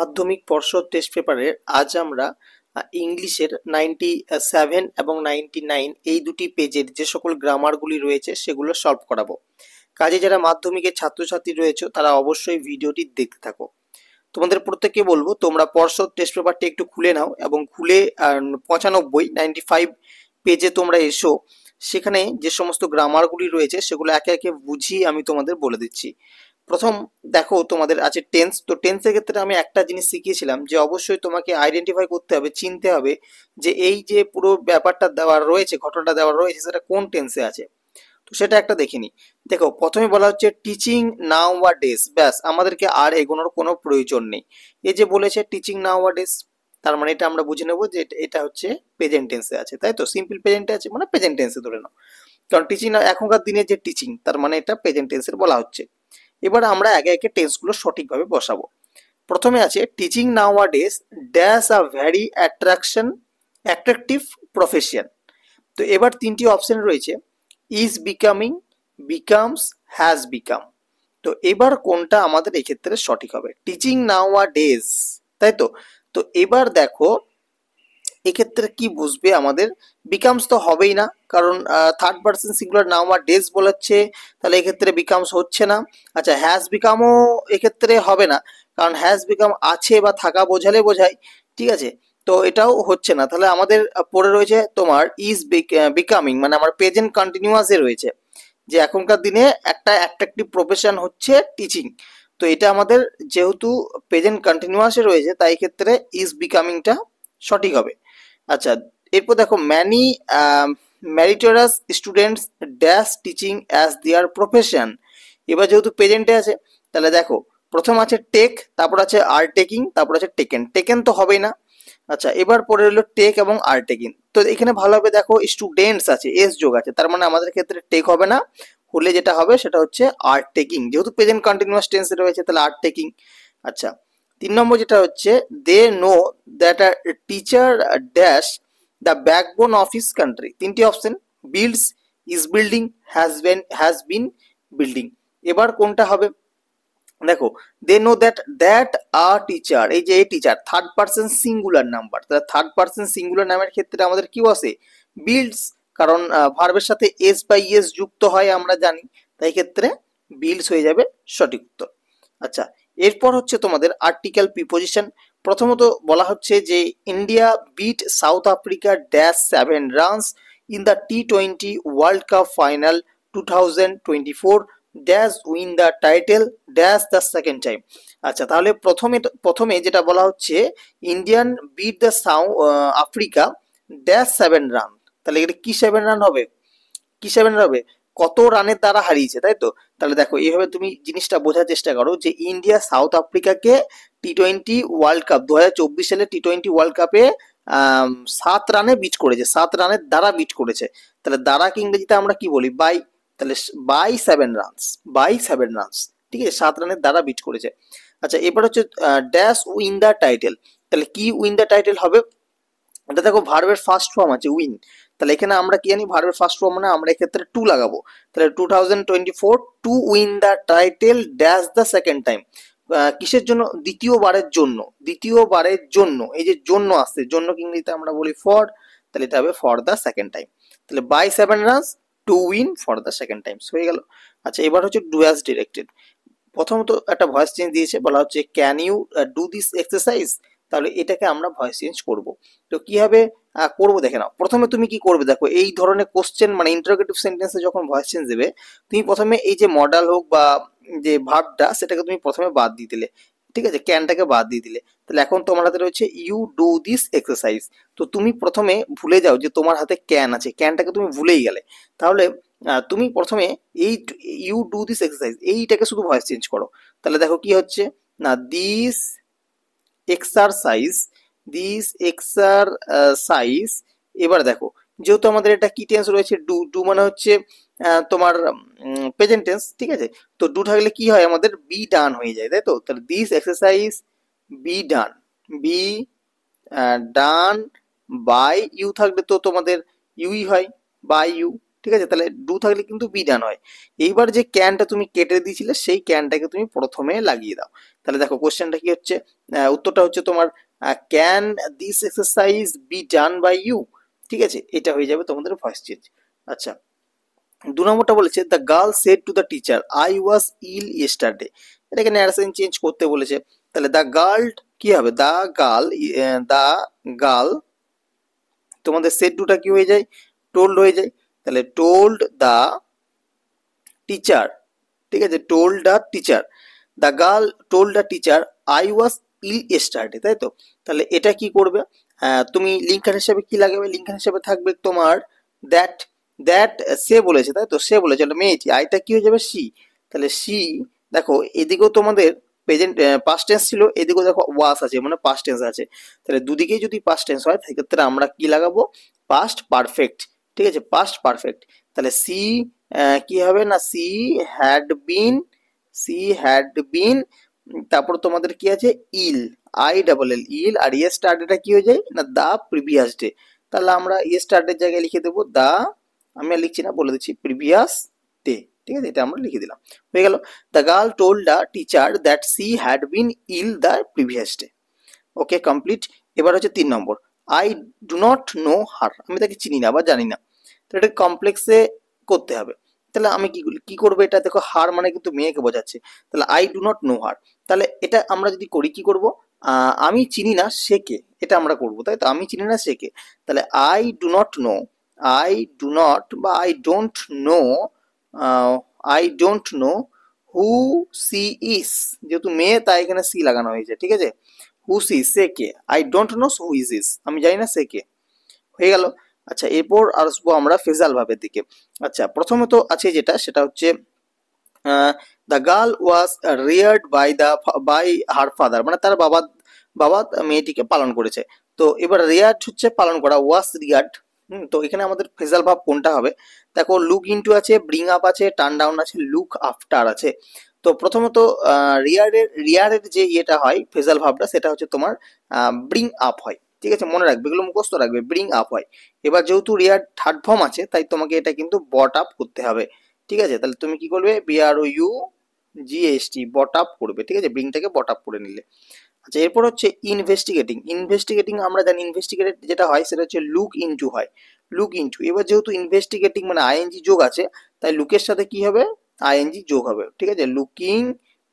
মাধ্যমিক পর্ষদ টেস্ট পেপারে আজ আমরা ইংলিশের 97 এবং 99 এই দুটি পেজের যে সকল গ্রামারগুলি রয়েছে সেগুলো সলভ করাবো। কাজে যারা মাধ্যমিকের ছাত্রছাত্রী রয়েছে তারা অবশ্যই ভিডিওটি দেখতে থাকো। তোমাদের প্রত্যেককে বলবো তোমরা পর্ষদ টেস্ট পেপারটি একটু খুলে নাও এবং খুলে 95 পেজে তোমরা এসো। সেখানে যে সমস্ত গ্রামারগুলি রয়েছে সেগুলো একে একে বুঝিয়ে আমি তোমাদের বলে দিচ্ছি। প্রথম দেখো তোমাদের আছে টেন্স। তো টেন্সের ক্ষেত্রে আমি একটা জিনিস শিখিয়েছিলাম যে অবশ্যই তোমাকে আইডেন্টিফাই করতে হবে, চিনতে হবে যে এই যে পুরো ব্যাপারটা দেওয়া রয়েছে, ঘটনাটা দেওয়া রয়েছে, সেটা কোন টেন্সে আছে। তো সেটা একটা দেখে নি। দেখো প্রথমে বলা হচ্ছে টিচিং নাও বা ডেজ, ব্যাস আমাদেরকে আর এগোনোর কোনো প্রয়োজন নেই। এই যে বলেছে টিচিং নাও বা ডেজ, তার মানে এটা আমরা বুঝে নেবো যে এটা হচ্ছে প্রেজেন্ট টেন্সে আছে, তাই তো। সিম্পল প্রেজেন্টে আছে মানে প্রেজেন্ট টেন্সে ধরে নাও, কারণ টিচিং এখনকার দিনে যে টিচিং তার মানে এটা প্রেজেন্ট টেন্সের বলা হচ্ছে। এবার আমরা একে একে টেন্সগুলো সঠিকভাবে বসাবো। প্রথমে আছে teaching now a days dash a very attractive profession. তো এবার তিনটি অপশন রয়েছে, is becoming, becomes, has become. তো এবার কোনটা আমাদের এক্ষেত্রে সঠিক হবে? টিচিং নাও আ ডেজ, তাই তো। তো এবার দেখো এক্ষেত্রে কি বুঝবে আমাদের, বিকামস তো হবেই না, কারণ থার্ড পার্সন সিঙ্গুলার নাও আর ডেজ বলাচ্ছে, তাহলে এক্ষেত্রে বিকামস হচ্ছে না। আচ্ছা হ্যাজ বিকামও এক্ষেত্রে হবে না, কারণ হ্যাজ বিকাম আছে বা থাকা বোঝালে বোঝায়, ঠিক আছে। তো এটাও হচ্ছে না, তাহলে আমাদের পড়ে রয়েছে তোমার ইজ বিকামিং, মানে আমার প্রেজেন্ট কন্টিনিউয়াসে রয়েছে যে এখনকার দিনে একটা অ্যাট্রাকটিভ প্রফেশন হচ্ছে টিচিং। তো এটা আমাদের যেহেতু প্রেজেন্ট কন্টিনিউয়াসে রয়েছে তাই ক্ষেত্রে ইজ বিকামিংটা সঠিক হবে। আচ্ছা এরপর দেখো many meritorious students dash teaching as their profession. এবার যেহেতু প্রেজেন্টে আছে তাহলে দেখো প্রথম আছে টেক, তারপর আছে আর টেকিং, তারপর আছে টেকেন। টেকেন তো হবেই না। আচ্ছা এবার পরে রইলো টেক এবং আর টেকিং। তো এখানে ভালোভাবে দেখো স্টুডেন্টস আছে, এস যোগ আছে, তার মানে আমাদের ক্ষেত্রে টেক হবে না, হলে যেটা হবে সেটা হচ্ছে আর টেকিং, যেহেতু প্রেজেন্ট কন্টিনিউয়াস টেন্সে রয়েছে তাহলে আর টেকিং। আচ্ছা 3 নম্বর যেটা হচ্ছে they know that a teacher dash the backbone of his country. তিনটি option, builds, is building, has been building. এবার কোনটা হবে দেখো, they know that that a teacher, এই যে এই teacher third person singular number, তাহলে থার্ড পার্সন সিঙ্গুলার নামের ক্ষেত্রে আমাদের কি বসে, বিল্ডস, কারণ ভার্বের সাথে এস বা ইএস যুক্ত হয় আমরা জানি, তাই ক্ষেত্রে বিল্ডস হয়ে যাবে সঠিক উত্তর। আচ্ছা এরপর হচ্ছে তোমাদের আর্টিকেল প্রিপোজিশন। প্রথমত বলা হচ্ছে যে India beat South Africa dash 7 runs in the টি-20 World Cup final 2024 dash win the title dash the second time. আচ্ছা তাহলে প্রথমে যেটা বলা হচ্ছে Indian beat the Africa dash 7 run, তাহলে এটা কি 7 রান হবে, কি 7 রান হবে, কত রানের দ্বারা হারিয়েছে, তাই তো। তাহলে দেখো এইভাবে তুমি জিনিসটা বোঝার চেষ্টা করো যে ইন্ডিয়া সাউথ আফ্রিকাকে টি-20 ওয়ার্ল্ড কাপ 2024 সালে টি-20 ওয়ার্ল্ড কাপে 7 রানে বিট করেছে, 7 রানের দ্বারা বিট করেছে। তাহলে দ্বারাকে ইংরেজিতে আমরা কি বলি, বাই, তাহলে বাই 7 রানস, ঠিক আছে, 7 রানের দ্বারা বিট করেছে। আচ্ছা এবার হচ্ছে ড্যাশ উইন দ্য টাইটেল, তাহলে কি উইন দ্য টাইটেল হবে, এটা দেখো ভার্বের ফার্স্ট ফর্ম আছে উইন, তাহলে এখানে আমরা কি জানি ভার্বের ফার্স্ট ফর্ম মানে আমরা এক্ষেত্রে টু লাগাবো, তাহলে 2024 to win the title dash the second time. কিসের জন্য, দ্বিতীয়বারের জন্য, দ্বিতীয়বারের জন্য, এই যে জন্য আসছে, জন্য ইংরেজিতে আমরা বলি ফর, তাহলে এটা হবে ফর দ্য সেকেন্ড টাইম। তাহলে by 7 runs to win for the second time হয়ে গেল। আচ্ছা এবার হচ্ছে ডু অ্যাজ ডিরেক্টেড। প্রথমত একটা ভয়েস চেঞ্জ দিয়েছে, বলা হচ্ছে can you do this exercise, তাহলে এটাকে আমরা ভয়েস চেঞ্জ করব। তো কিভাবে করবো দেখে নাও। প্রথমে তুমি কি করবে দেখো, এই ধরনের কোশ্চেন মানে ইন্টারোগেটিভ সেন্টেন্সে যখন ভয়েস চেঞ্জ দেবে তুমি প্রথমে এই যে মডাল হোক বা যে ভার্বটা সেটাকে তুমি প্রথমে বাদ দিয়ে দিলে, ঠিক আছে, ক্যানটাকে বাদ দিয়ে দিলে। তাহলে এখন তোমার হাতে রয়েছে ইউ ডু দিস এক্সারসাইজ। তো তুমি প্রথমে ভুলে যাও যে তোমার হাতে ক্যান আছে, ক্যানটাকে তুমি ভুলেই গেলে, তাহলে তুমি প্রথমে এই ইউ ডু দিস এক্সারসাইজ এইটাকে শুধু ভয়েস চেঞ্জ করো। তাহলে দেখো কি হচ্ছে না, দিস এক্সারসাইজ, দিস এক্সারসাইজ। এবার দেখো যেহেতু আমাদের এটা কি টেন্স রয়েছে, ডু, ডু মানে হচ্ছে তোমার প্রেজেন্ট টেন্স, ঠিক আছে। তো ডু থাকলে কি হয় আমাদের বি ডান হয়ে যায়, তাই তো। তাহলে this exercise be done, be done by you থাকলে তো তোমাদের ইউই হয়, বাই ইউ, ঠিক আছে, তাহলে ডু থাকলে কিন্তু বি ডান হয়। এইবার যে ক্যানটা তুমি কেটে দিয়েছিলে সেই ক্যানটাকে তুমি প্রথমে লাগিয়ে দাও। তাহলে দেখো কোশ্চেনটা কি হচ্ছে, উত্তরটা হচ্ছে তোমার can this exercise be done by you. ঠিক আছে, এটা হয়ে যাবে তোমাদের ভয়েস চেঞ্জ। আচ্ছা, 2 নম্বরটা বলেছে the girl said to the teacher I was ill yesterday. এটাকে ন্যারেশন চেঞ্জ করতে বলেছে। তাহলে দ্য গার্ল কি হবে, দ্য গার্ল তোমাদের সেড টুটা কি হয়ে যায়, টোল্ড হয়ে যায়। তাহলে টোল্ড দ্য টিচার, ঠিক আছে, told the teacher, the girl told the teacher I was ill yesterday, তাই তো। তাহলে এটা কি করবে, তুমি লিঙ্কার হিসেবে কি লাগাবে, লিঙ্কার হিসেবে থাকবে তোমার দ্যাট। দ্যাট সে বলেছে, তাই তো, সে বলেছে, এটা মেয়েটি, আইটা কি হয়ে যাবে সি। তাহলে সি, দেখো এদিকেও তোমাদের প্রেজেন্ট পাস্ট টেন্স ছিল, এদিকেও দেখো ওয়াস আছে মানে পাস্ট টেন্স আছে। তাহলে দুদিকেই যদি পাস্ট টেন্স হয় সেক্ষেত্রে আমরা কি লাগাবো, পাস্ট পারফেক্ট। ঠিক আছে, পাস্ট পারফেক্ট। তাহলে সি কি হবে না, সি হ্যাড বিন, তারপর তোমাদের কি আছে ইল, ILL ইল, আর ইয়েস্টারডেটা কি হয়ে যায় না দা প্রিভিয়াস ডে। তাহলে আমরা ইয়েস্টারডের জায়গায় লিখে দেবো দা, আমি আর লিখছি না, বলে দিচ্ছি প্রিভিয়াস ডে। ঠিক আছে, এটা আমরা লিখে দিলাম, হয়ে গেল। The girl told the teacher that she had been ill the previous day. Okay, complete. এবার হচ্ছে 3 নম্বর, I do not know her, আমি তাকে চিনি না বা জানি না। তো এটা কমপ্লেক্সে করতে হবে। তাহলে আমি কি করবো, এটা দেখো হার মানে কিন্তু মেয়েকে বোঝাচ্ছে। তাহলে আই ডু নট নো হার, তাহলে এটা আমরা যদি করি কি করব, আমি চিনি না সে কে, এটা আমরা করবো, তাই তো, আমি চিনি না সে কে। তাহলে I do not know, I do not বা I don't know who she is, যেহেতু মেয়ে তাই এখানে সি লাগানো হয়েছে। ঠিক আছে, হু সি সে কে, I don't know who is is, আমি জানি না সে কে, হয়ে গেল। আচ্ছা, এরপর আসবো আমরা ফেজাল ভাবের দিকে। আচ্ছা, প্রথমত আছে যেটা, সেটা হচ্ছে the girl was reared by her father, মানে তার বাবা বাবা মেয়েটিকে পালন করেছে। তো এবার রিয়ার্ড হচ্ছে পালন করা, ওয়াজ রিয়ার্ড। তো এখানে আমাদের ফেজাল ভাব কোনটা হবে, দেখো লুক ইনটু আছে, ব্রিং আপ আছে, টার্ন ডাউন আছে, লুক আফটার আছে। তো প্রথমত রিয়ারের যে ইয়েটা হয় ফেজাল ভাবটা, সেটা হচ্ছে তোমার ব্রিং আপ হয়। ঠিক আছে, মনে রাখবে, এগুলো মুখস্থ রাখবে, ব্রিং আপ হয়। এবার যেহেতু রিয়ার থার্ড ফর্ম আছে তাই তোমাকে এটা কিন্তু বট আপ করতে হবে। ঠিক আছে, তাহলে তুমি কি করবে, BROUGST, বট আপ করবে। ঠিক আছে, ব্রিংটাকে বট আপ করে নিলে। আচ্ছা, এরপর হচ্ছে ইনভেস্টিগেটিং। ইনভেস্টিগেটিং আমরা জানি ইনভেস্টিগেট যেটা হয় সেটা হচ্ছে লুক ইনটু হয়, লুক ইনটু। এবার যেহেতু ইনভেস্টিগেটিং মানে আইএনজি যোগ আছে, তাই লুকের সাথে কি হবে, আইএনজি যোগ হবে। ঠিক আছে, লুকিং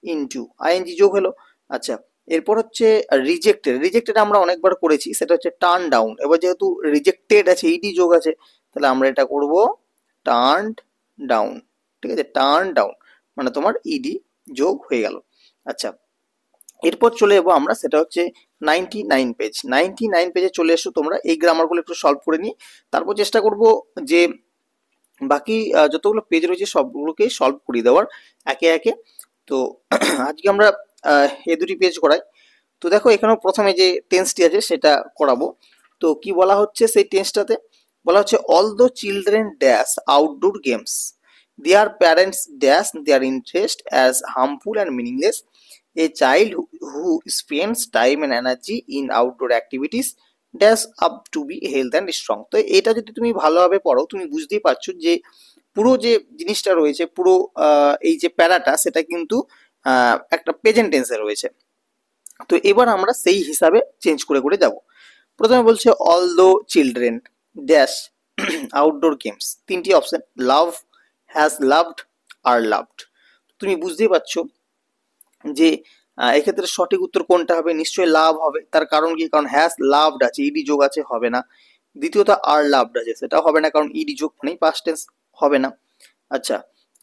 ইনটু, আইএনজি যোগ হলো। আচ্ছা, এরপর হচ্ছে রিজেক্টেড। রিজেক্টেড আমরা অনেকবার করেছি, সেটা হচ্ছে টার্ন ডাউন। এবার যেহেতু রিজেক্টেড আছে, ইডি যোগ আছে, তাহলে আমরা এটা করব টার্ন ডাউন। ঠিক আছে, টার্ন ডাউন মানে তোমার ইডি যোগ হয়ে গেল। আচ্ছা, এরপর চলে যাবো আমরা, সেটা হচ্ছে 99 পেজ। 99 পেজে চলে এসো তোমরা, এই গ্রামারগুলো একটু সলভ করে নিই, তারপর চেষ্টা করব যে বাকি যতগুলো পেজ রয়েছে সবগুলোকে সলভ করে দেওয়ার একে একে। তো আজকে আমরা এই দুটি পেজ করাই। তো দেখো এখানেও প্রথমে যে টেন্সটি আছে সেটা করাবো। তো কি বলা হচ্ছে সেই টেন্সটাতে, বলা হচ্ছে although children dash outdoor games, their parents dash their interest as harmful and meaningless, a child who spends time and energy in outdoor activities dash up to be health and strong. তো এটা যদি তুমি ভালোভাবে পড়ো তুমি বুঝতেই পারছো যে পুরো যে জিনিসটা রয়েছে, পুরো এই যে প্যারাটা সেটা কিন্তু একটা প্রেজেন্ট টেন্সে রয়েছে। তো এবার আমরা সেই হিসাবে চেঞ্জ করে করে যাব। প্রথমে বলছে although children dash outdoor games, তিনটি অপশন, লাভ, হ্যাজ লাভড, আর লাভড। তুমি বুঝতেই পারছো যে এক্ষেত্রে সঠিক উত্তর কোনটা হবে, নিশ্চয়ই লাভ হবে। তার কারণ কি, কারণ হ্যাজ লাভড আছে, ইডি যোগ আছে, হবে না। দ্বিতীয়ত আর লাভড আছে, সেটা হবে না, কারণ ইডি যোগ মানেই পাস্ট টেন্স, হবে না। আচ্ছা,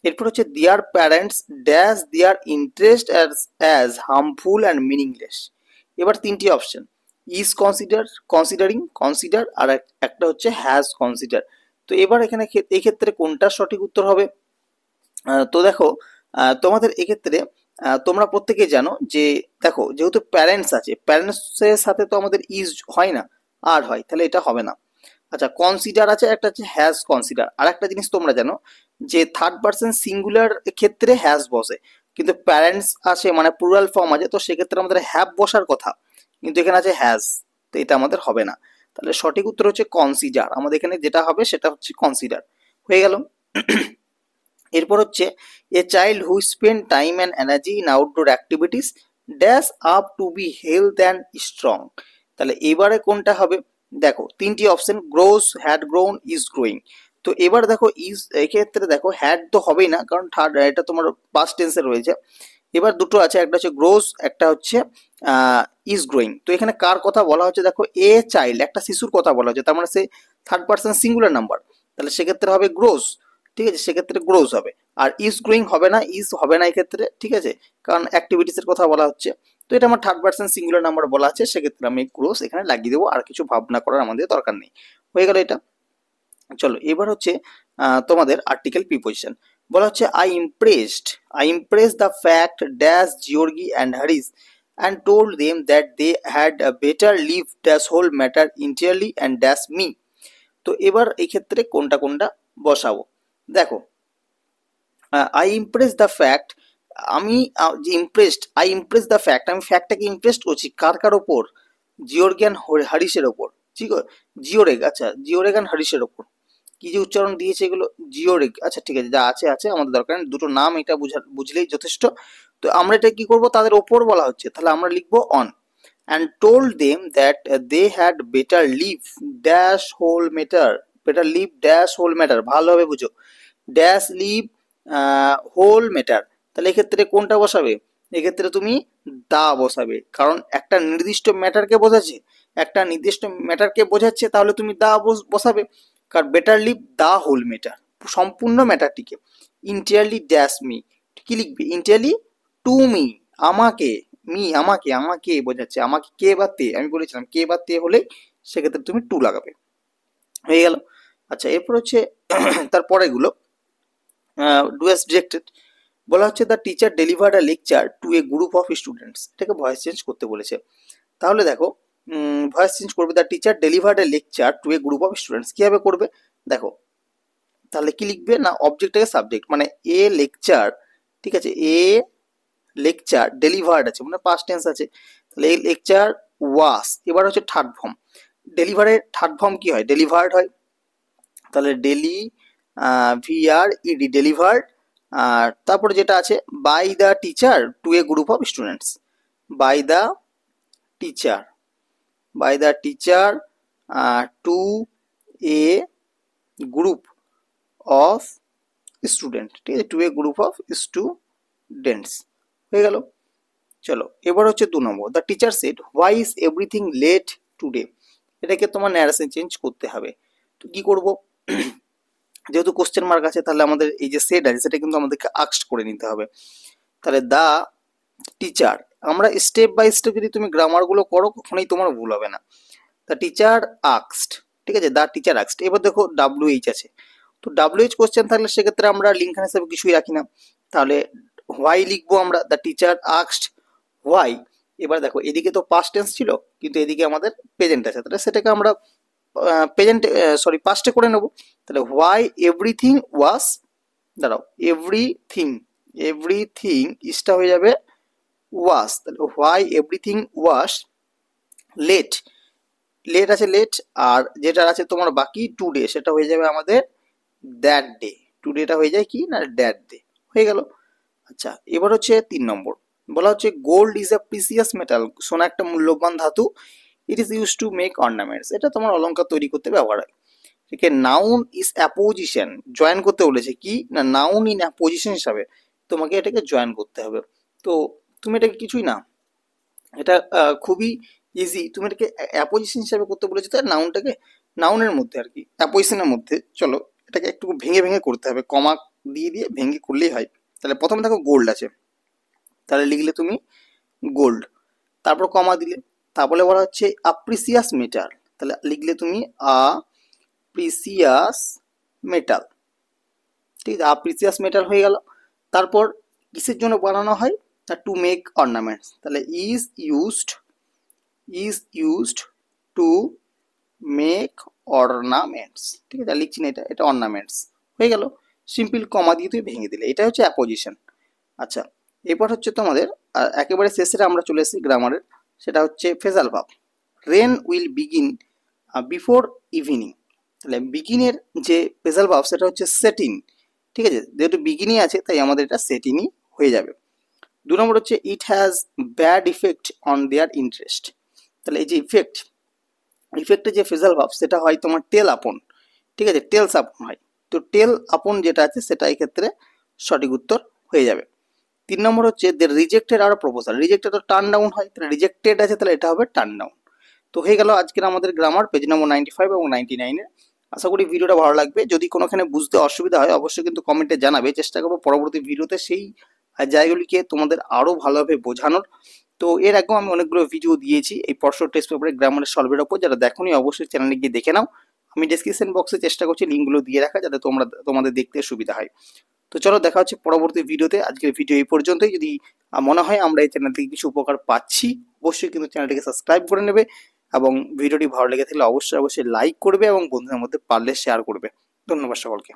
এরপর হচ্ছে their parents dash their interest as harmful and meaningless. এবার তিনটি option, is consider, considering, consider, আর একটা হচ্ছে হ্যাজ কনসিডার। তো এবার এখানে এই ক্ষেত্রে কোনটা সঠিক উত্তর হবে, তো দেখো তোমাদের এক্ষেত্রে তোমরা প্রত্যেকে জানো যে দেখো যেহেতু প্যারেন্টস আছে, প্যারেন্টসের সাথে তো আমাদের ইজ হয় না, আর হয়, তাহলে এটা হবে না। আচ্ছা, কনসিডার আছে, একটা হচ্ছে হ্যাজ কনসিডার। আর একটা জিনিস তোমরা জানো যে থার্ড পার্সন সিঙ্গুলার ক্ষেত্রে হ্যাজ বসে, কিন্তু প্যারেন্টস আছে মানে প্লুরাল ফর্ম আছে, তো সেক্ষেত্রে আমাদের হ্যাভ বসার কথা, কিন্তু এখানে আছে হ্যাজ, তো এটা আমাদের হবে না। তাহলে সঠিক উত্তর হচ্ছে কনসিডার, আমাদের এখানে যেটা হবে সেটা হচ্ছে কনসিডার। হয়ে গেল। এরপর হচ্ছে a child who spend time and energy in outdoor activities dash up to be health and strong. তাহলে এবারে কোনটা হবে, দেখো তিনটি option, grows, had grown, is growing. তো এবার দেখো ইজ, এক্ষেত্রে দেখো হ্যাড তো হবেই না, কারণ থার্ড এটা তোমার পাস্ট টেন্সে রয়েছে। এবার দুটো আছে, একটা হচ্ছে গ্রোস, একটা হচ্ছে ইজ গ্রোয়িং। তো এখানে কার কথা বলা হচ্ছে, দেখো এ চাইল্ড, একটা শিশুর কথা বলা হচ্ছে, তার মানে সে থার্ড পার্সন সিঙ্গুলার নাম্বার, তাহলে সেক্ষেত্রে হবে গ্রোস। ঠিক আছে, সেক্ষেত্রে গ্রোস হবে। আর ইজ গ্রোয়িং হবে না, ইজ হবে না এক্ষেত্রে, ঠিক আছে, কারণ অ্যাক্টিভিটিসের কথা বলা হচ্ছে। তো এটা আমার থার্ড পার্সন সিঙ্গুলার নাম্বার বলা আছে, সেক্ষেত্রে আমি গ্রোস এখানে লাগিয়ে দেবো, আর কিছু ভাবনা করার আমাদের দরকার নেই। হয়ে গেল এটা। চলো এবার হচ্ছে তোমাদের আর্টিকেল প্রিপোজিশন। বলা হচ্ছে I impressed the fact dash Georgie and Harris and told them that they had better leave dash whole matter entirely and dash me. তো এবার এই ক্ষেত্রে কোনটা কোনটা বসাবো, দেখো আই ইমপ্রেস দ্য ফ্যাক্ট, আমি যে impressed, I Impress the fact, আমি ফ্যাক্টটাকে ইমপ্রেসড করছি কার কার ওপর, জিওর্গিয়ান হারিসের ওপর। ঠিক আছে, জিওরেগ, আচ্ছা জিওরেগান হারিসের ওপর। কি যে উচ্চারণ দিয়েছে এগুলো, জিওরেগ, আচ্ছা ঠিক আছে, যা আছে আছে, আমাদের দরকার নেই, দুটো নাম এটা বুঝলেই যথেষ্ট। তো আমরা এটা কি করব, তাদের ওপর বলা হচ্ছে, তাহলে আমরা লিখবো on. And told them that they had better leave dash whole matter, better leave dash whole matter, ভালোভাবে বুঝো, ড্যাশ লিভ হোল ম্যাটার। তাহলে এক্ষেত্রে কোনটা বসাবে, এক্ষেত্রে তুমি দা বসাবে, কারণ একটা নির্দিষ্ট ম্যাটারকে বোঝাচ্ছে, একটা নির্দিষ্ট ম্যাটারকে বোঝাচ্ছে, তাহলে তুমি দা বসাবে। কারণ better leave the whole matter, সম্পূর্ণ ম্যাটারটিকে। ইন্টারলি ড্যাশ মি, কি লিখবে, ইন্টারলি টু মি, আমাকে, মি আমাকে, আমাকে বোঝাচ্ছে, আমাকে কে বা তে, আমি বলেছিলাম কে বা তে হলে সেক্ষেত্রে তুমি টু লাগাবে। হয়ে গেল। আচ্ছা এরপর হচ্ছে তারপরেগুলো ডু অ্যাজ ডিরেক্টেড। বলা হচ্ছে the teacher delivered a lecture to a group of students, এটাকে ভয়েস চেঞ্জ করতে বলেছে। তাহলে দেখো ভয়েস চেঞ্জ করবে, the teacher delivered a lecture to a group of students, কিভাবে করবে দেখো, তাহলে কি লিখবে না, অবজেক্টটাকে সাবজেক্ট, মানে এ লেকচার, ঠিক আছে, এ লেকচার ডেলিভার্ড আছে মানে পাস্ট টেন্স আছে, তাহলে এই লেকচার ওয়াস, এবার হচ্ছে থার্ড ফর্ম, ডেলিভারের থার্ড ফর্ম কি হয়, ডেলিভার্ড হয়, তাহলে ডেলি ভিআর ইডি ডেলিভার্ড। আর তারপরে যেটা আছে by the teacher to a group of students, by the teacher, by the teacher to a group of student, ঠিক আছে, to a group of students. হয়ে গেল। চলো এবার হচ্ছে 2 নম্বর, the teacher said why is everything late today, এটাকে তোমার ন্যারেশন চেঞ্জ করতে হবে। তো কি করব, যেহেতু কোশ্চেন মার্ক আছে, তাহলে আমাদের এই যে সেড আছে সেটা কিন্তু আমাদেরকে আস্কড করে নিতে হবে। তাহলে দা টিচার, আমরা স্টেপ বাই স্টেপ যদি তুমি গ্রামারগুলো করো কখনোই তোমার ভুল হবে না। দ্য টিচার আস্কড, ঠিক আছে, দ্য টিচার আস্কড। এবার দেখো ডাব্লিউএইচ আছে, তো ডাব্লিউএইচ কোশ্চেন থাকলে সেক্ষেত্রে আমরা লিঙ্কন হিসেবে কিছুই রাখি না, তাহলে হোয়াই লিখবো আমরা, দ্য টিচার আস্কড হোয়াই। এবার দেখো এদিকে তো পাস্ট টেন্স ছিল, কিন্তু এদিকে আমাদের প্রেজেন্ট আছে, তাহলে সেটাকে আমরা প্রেজেন্ট সরি পাস্টে করে নেব। তাহলে হোয়াই এভরিথিং ওয়াজ, দাঁড়াও, এভরিথিং, এভরিথিং ইসটা হয়ে যাবে ওয়াজ, তাহলে why everything was late, late আছে লেট, আর যেটা আছে তোমার বাকি টুডে সেটা হয়ে যাবে আমাদের দ্যাট ডে, টুডেটা হয়ে যায় কি না দ্যাট ডে। হয়ে গেল। আচ্ছা এবার হচ্ছে 3 নম্বর, বলা হচ্ছে gold is a precious metal, সোনা একটা মূল্যবান ধাতু, it is use to make ornaments, এটা তোমার অলংকার তৈরি করতে ব্যবহার হয়। ঠিক আছে, নাউন ইজ অ্যাপোজিশন, জয়েন করতে বলেছে, কি না নাউন ইন অ্যাপোজিশন হিসাবে তোমাকে এটাকে জয়েন করতে হবে। তো তুমি এটাকে কিছুই না, এটা খুবই ইজি, তুমি এটাকে অ্যাপোজিশন হিসাবে করতে বলেছে, তাই নাউনটাকে, নাউনের মধ্যে আর কি, অ্যাপোজিশনের মধ্যে। চলো এটাকে একটু ভেঙে ভেঙে করতে হবে, কমা দিয়ে দিয়ে ভেঙে করলেই হয়। তাহলে প্রথমে দেখো গোল্ড আছে, তাহলে লিখলে তুমি গোল্ড, তারপর কমা দিলে, তারপরে বলা হচ্ছে আপ্রিসিয়াস মেটাল, তাহলে লিখলে তুমি আ প্রিসিয়াস মেটাল, ঠিক আছে, আপ্রিসিয়াস মেটাল হয়ে গেল। তারপর কিসের জন্য বানানো হয়, টু মেক অর্নামেন্টস, তাহলে is used to make ornaments, ঠিক আছে, লিখছি না এটা, এটা অর্নামেন্টস হয়ে গেল। সিম্পল কমা দিয়ে তুই ভেঙে দিলে, এটা হচ্ছে অ্যাপোজিশন। আচ্ছা এরপর হচ্ছে তোমাদের একেবারে শেষে আমরা চলে এসেছি গ্রামারের, সেটা হচ্ছে phrasal verb. Rain will begin before evening, তাহলে বিগিনের যে ফ্রেজাল ভার্ব সেটা হচ্ছে সেট ইন, ঠিক আছে, যেহেতু বিগিনই আছে তাই আমাদের এটা সেট ইনই হয়ে যাবে। 2 নম্বর হচ্ছে it has bad effect on their interest. তাহলে এই যে ইফেক্টের যে ফ্রেজাল ভার্ব সেটা হয় তোমার টেল আপন, ঠিক আছে, টেলস আপন হয়। তো টেল আপন যেটা আছে সেটা এই ক্ষেত্রে সঠিক উত্তর হয়ে যাবে। 3 নম্বর হচ্ছে দে রিজেক্টেড আর প্রপোজাল, রিজেক্টেড তো টার্ন ডাউন হয়, তাহলে রিজেক্টেড আছে তাহলে এটা হবে টার্ন ডাউন। তো হয়ে গেল আজকের আমাদের গ্রামার পেজ নম্বর 95 এবং 99 এর। আশা করি ভিডিওটা ভালো লাগবে। যদি কোনোখানে বুঝতে অসুবিধা হয় অবশ্যই কিন্তু কমেন্টে জানাবে, চেষ্টা করবো পরবর্তী ভিডিওতে সেই জায়গাগুলিকে তোমাদের আরো ভালোভাবে বোঝানোর। তো এর আগেও আমি অনেকগুলো ভিডিও দিয়েছি এই পরশু টেস্ট পেপারে গ্রামারের সলভের ওপর, যারা দেখোনি অবশ্যই চ্যানেলে গিয়ে দেখে নাও। আমি ডেসক্রিপশন বক্সে চেষ্টা করছি লিঙ্কগুলো দিয়ে রাখা যাতে তোমাদের দেখতে সুবিধা হয়। তো চলো দেখা হচ্ছে পরবর্তী ভিডিওতে। আজকের ভিডিও এই পর্যন্তই। যদি মনে হয় আমরা এই চ্যানেল থেকে কিছু উপকার পাচ্ছি অবশ্যই কিন্তু চ্যানেলটিকে সাবস্ক্রাইব করে নেবে এবং ভিডিওটি ভালো লেগে থাকলে অবশ্যই লাইক করবে এবং বন্ধুদের মধ্যে পারলে শেয়ার করবে। ধন্যবাদ সকলকে।